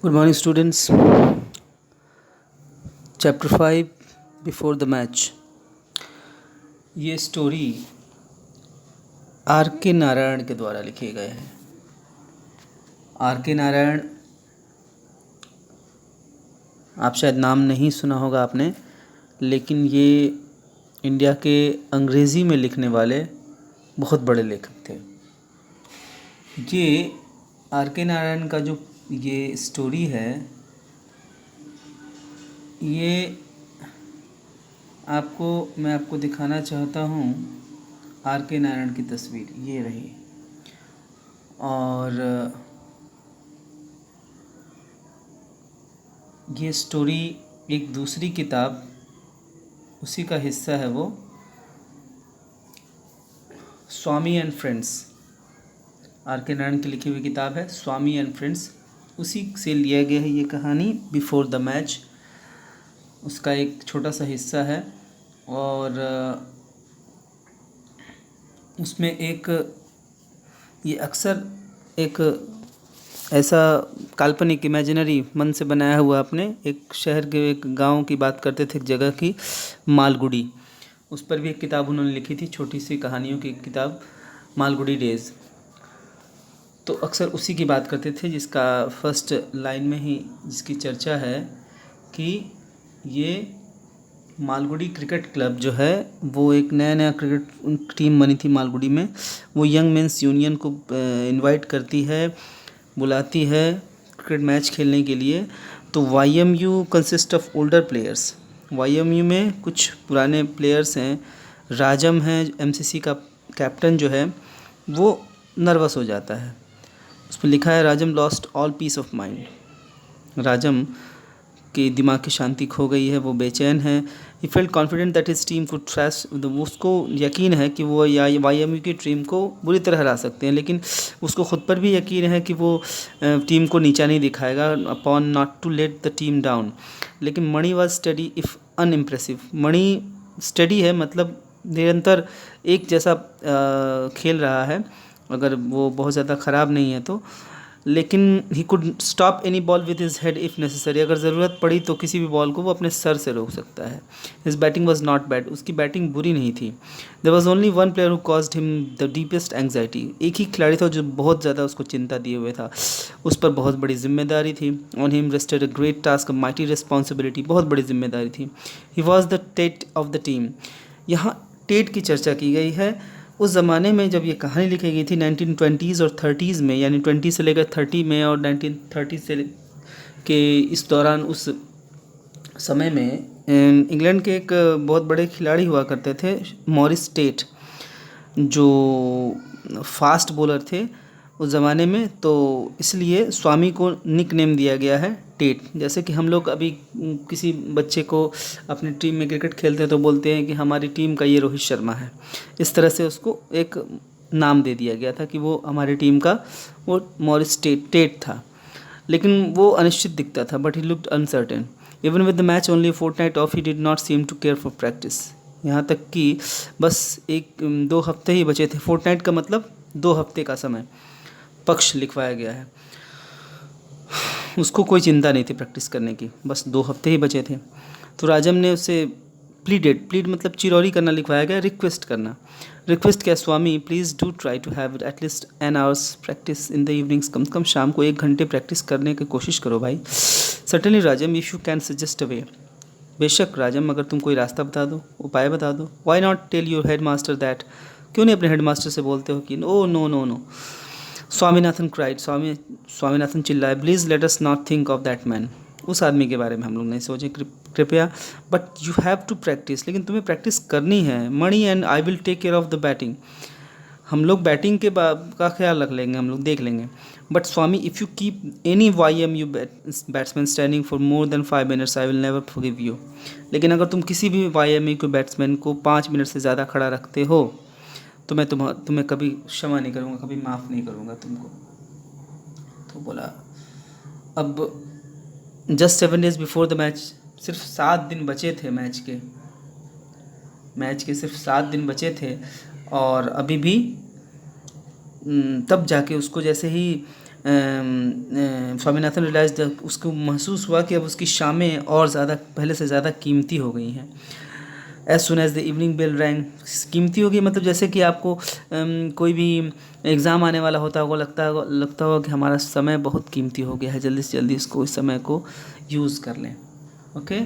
Good morning, students. Chapter 5 Before the Match. ये story are के नारायण के द्वारा लिखे गए हैं। आर के नारायण, आप शायद नाम नहीं सुना होगा आपने, लेकिन ये इंडिया के अंग्रेज़ी में लिखने वाले बहुत बड़े लेखक थे। ये आर के नारायण का जो ये स्टोरी है, ये मैं आपको दिखाना चाहता हूँ। आर के नारायण की तस्वीर ये रही, और ये स्टोरी एक दूसरी किताब, उसी का हिस्सा है वो, स्वामी एंड फ्रेंड्स। आर के नारायण की लिखी हुई किताब है स्वामी एंड फ्रेंड्स, उसी से लिया गया है ये कहानी बिफोर द मैच। उसका एक छोटा सा हिस्सा है, और उसमें ये अक्सर एक ऐसा काल्पनिक इमेजिनरी मन से बनाया हुआ, अपने एक शहर के एक गांव की बात करते थे, एक जगह की, मालगुडी। उस पर भी एक किताब उन्होंने लिखी थी, छोटी सी कहानियों की किताब, मालगुडी डेज़। तो अक्सर उसी की बात करते थे, जिसका फर्स्ट लाइन में ही जिसकी चर्चा है कि ये मालगुडी क्रिकेट क्लब जो है, वो एक नया क्रिकेट टीम बनी थी मालगुडी में। वो यंग मेंस यूनियन को इनवाइट करती है, बुलाती है क्रिकेट मैच खेलने के लिए। तो YMU consist of older players. YMU में कुछ पुराने प्लेयर्स हैं। राजम है MCC का कैप्टन जो है, वो नर्वस हो जाता है। उस पर लिखा है, Rajam lost all peace of mind. Rajam की दिमाग की शांति खो गई है, वो बेचैन है। He felt confident that his team could trust, उसको यकीन है कि वो YMU की टीम को बुरी तरह हरा सकते हैं, लेकिन उसको ख़ुद पर भी यकीन है कि वो टीम को नीचा नहीं दिखाएगा, upon not to let the team down. लेकिन Mani was steady if unimpressive. Mani steady है, मतलब निरंतर एक जैसा खेल रहा है, अगर वो बहुत ज़्यादा ख़राब नहीं है तो। लेकिन he could stop any ball with his head if necessary. अगर ज़रूरत पड़ी तो किसी भी बॉल को वो अपने सर से रोक सकता है। His batting was not bad. उसकी बैटिंग बुरी नहीं थी। There was only one player who caused him the deepest anxiety. एक ही खिलाड़ी था जो बहुत ज़्यादा उसको चिंता दिए हुए था। उस पर बहुत बड़ी जिम्मेदारी थी। On him rested a great task, a mighty responsibility. बहुत बड़ी जिम्मेदारी थी। He was the Tate of the team. यहाँ टेट की चर्चा की गई है। उस ज़माने में जब ये कहानी लिखी गई थी 1920s और 30s में, यानी 20 से लेकर 30 में और 1930 से के इस दौरान, उस समय में इंग्लैंड के एक बहुत बड़े खिलाड़ी हुआ करते थे, मॉरिस टेट, जो फास्ट बॉलर थे उस ज़माने में। तो इसलिए स्वामी को निक नेम दिया गया है टेट। जैसे कि हम लोग अभी किसी बच्चे को अपनी टीम में क्रिकेट खेलते हैं तो बोलते हैं कि हमारी टीम का ये रोहित शर्मा है। इस तरह से उसको एक नाम दे दिया गया था कि वो हमारी टीम का वो मॉरिस टेट था। लेकिन वो अनिश्चित दिखता था, but he looked uncertain. Even with the match only fortnight off, he did not seem to care for practice. यहाँ तक कि बस 1-2 हफ्ते ही बचे थे। फोर्टनाइट का मतलब 2 हफ्ते का समय पक्ष लिखवाया गया है। उसको कोई चिंता नहीं थी प्रैक्टिस करने की, बस 2 हफ्ते ही बचे थे। तो राजम ने उसे प्लीड मतलब चिरौरी करना लिखवाया गया, रिक्वेस्ट करना। रिक्वेस्ट क्या, Swami please do try to have at least an hour's practice in the evenings. कम से कम शाम को 1 घंटे प्रैक्टिस करने की कोशिश करो भाई। Certainly Rajam, if you can suggest a way. बेशक राजम, अगर तुम कोई रास्ता बता दो, उपाय बता दो। Why not tell your headmaster that. क्यों नहीं अपने हेड मास्टर से बोलते हो कि oh no no no. Swaminathan cried, Swaminathan चिल्लाए, please let us not think of that man. उस आदमी के बारे में हम लोग नहीं सोचें कृपया। But you have to practise, लेकिन तुम्हें प्रैक्टिस करनी है। Mani and I will take care of the batting. हम लोग बैटिंग का ख्याल रख लेंगे, हम लोग देख लेंगे। But Swami, if you keep any YMU batsman standing for more than 5 minutes, I will never forgive you. लेकिन अगर तुम किसी भी YMU के बैट्समैन को 5 मिनट से ज़्यादा खड़ा रखते हो तो मैं तुम्हें कभी क्षमा नहीं करूँगा, कभी माफ़ नहीं करूँगा तुमको। तो बोला, अब just 7 days before the match, सिर्फ 7 दिन बचे थे मैच के सिर्फ 7 दिन बचे थे। और अभी भी तब जाके उसको जैसे ही स्वामीनाथन रियलाइज, उसको महसूस हुआ कि अब उसकी शामें और ज़्यादा पहले से ज़्यादा कीमती हो गई हैं। As soon as the evening bell rang, कीमती होगी मतलब जैसे कि आपको कोई भी एग्ज़ाम आने वाला होता होगा, लगता होगा कि हमारा समय बहुत कीमती हो गया है, जल्दी से जल्दी इस समय को यूज़ कर लें। ओके।